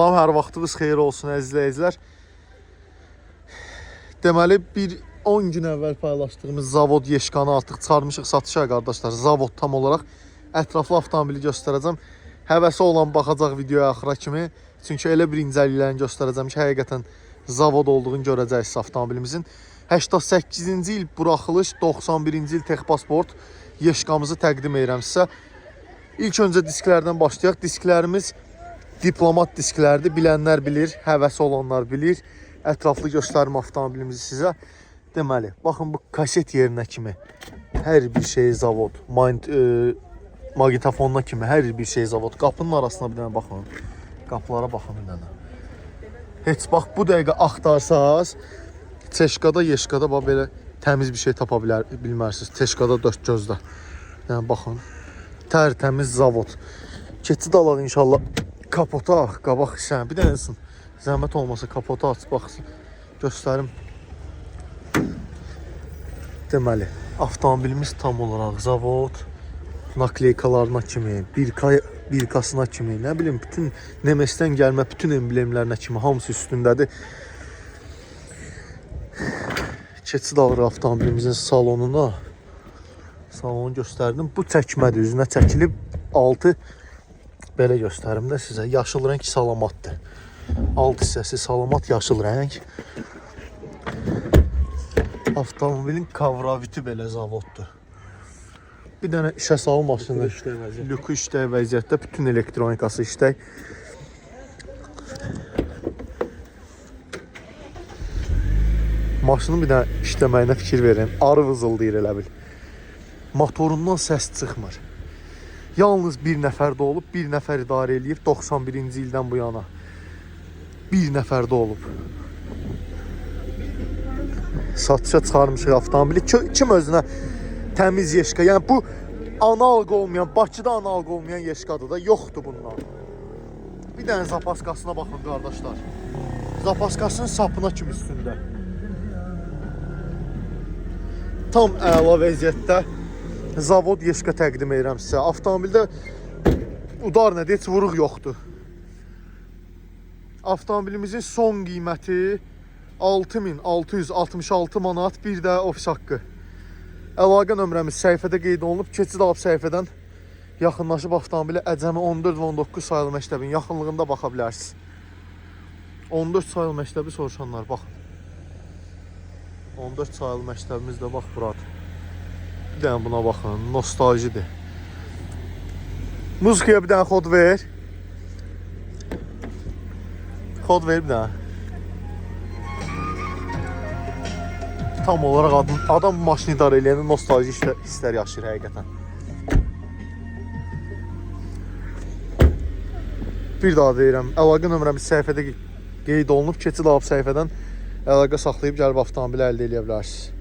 Salam, hər vaxtınız xeyir olsun əziz izləyicilər. Deməli, 10 gün əvvəl paylaşdığımız Zavod Yeşkanı artıq çıxarmışıq satışa qardaşlar. Zavod tam olaraq ətraflı avtomobili göstərəcəm. Həvəsi olan baxacaq videoya axıra kimi. Çünki elə bir incəliklərini göstərəcəm ki, həqiqətən Zavod olduğunu görəcəksiniz avtomobilimizin. 88-ci il buraxılış, 91-ci il texpasport Yeşkamızı təqdim edirəm sizə. İlk öncə disklərdən başlayaq. Disklərimiz diplomat disklərdir. Bilənlər bilir, həvəsi olanlar bilir. Ətraflı göstərim avtomobilimizi sizə. Deməli, baxın bu kaset yerinə kimi hər bir şey Zavod. Magnetofonuna kimi hər bir şey Zavod. Qapının arasına bir dənə baxın. Qapılara baxın bir dənə. Heç bax bu dəqiqə axtarsaz, Çeşkada, Yeşkada belə təmiz bir şey tapa bilmərsiniz. Çeşkada 4 gözdə. Yəni baxın. Tərtəmiz Zavod. Keçid alaq inşallah. Kapota, qabaq sən. Bir dənəsin. Zəhmət olmasa kapota aç, baxsın. Göstərim. Deməli, avtomobilimiz tam olaraq Zavod. Nakleykalarına kimi, birkasına kimi, nə bilim, bütün Nemesdən gəlmə, bütün emblemlərinə kimi hamısı üstündədir. Keçid alırıq avtomobilimizin salonuna. Salonu göstərdim. Bu çəkmədir, üzünə çəkilib. Altı belə göstərim də sizə. Yaşıl rəng salamatdır. Alt hissəsi salamat yaşıl rəng. Avtomobilin kavraviti belə Zavoddur. Bir dənə işə salın maşını. Lükü işləyə vəziyyətdə. Bütün elektronikası işləyə. Maşının bir dənə işləməyinə fikir verin. Arı vızıldayır elə bil. Motorundan səs çıxmır. Yalnız bir nəfərdə olub, bir nəfər idarə eləyib 91-ci ildən bu yana. Bir nəfərdə olub. Satışa çıxarmışıq avtomobili. Kim özünə təmiz Yeşka? Yəni bu analq olmayan, Bakıda analq olmayan Yeşkadır da. Yoxdur bundan. Bir dənə zapaskasına baxın qardaşlar. Zapaskasının sapına kimi üstündə. Tam əla vəziyyətdə Zavod Yeşka təqdim edirəm sizə. Avtomobildə udar nədir, heç vuruq yoxdur. Avtomobilimizin son qiyməti 6666 manat, bir də ofis haqqı. Əlaqə nömrəmiz səhifədə qeyd olunub. Keçid alıb səhifədən yaxınlaşıb avtomobili Əcəmi 14 və 19 sayılı məktəbin yaxınlığında baxa bilərsiniz. 14 sayılı məktəbi soruşanlar, baxın. 14 sayılı məktəbimiz də bax buradır. Bir dənə buna baxın, nostaljidir. Muzikaya bir dənə kod ver. Kod ver bir dənə. Tam olaraq adam bu maşını idarə eləyəndə nostalji hisslər yaşayır həqiqətən. Bir daha deyirəm, əlaqə nömrəmiz səhifədə qeyd olunub. Keçid alıb səhifədən əlaqə saxlayıb gəlib avtomobili əldə eləyə bilərsiniz.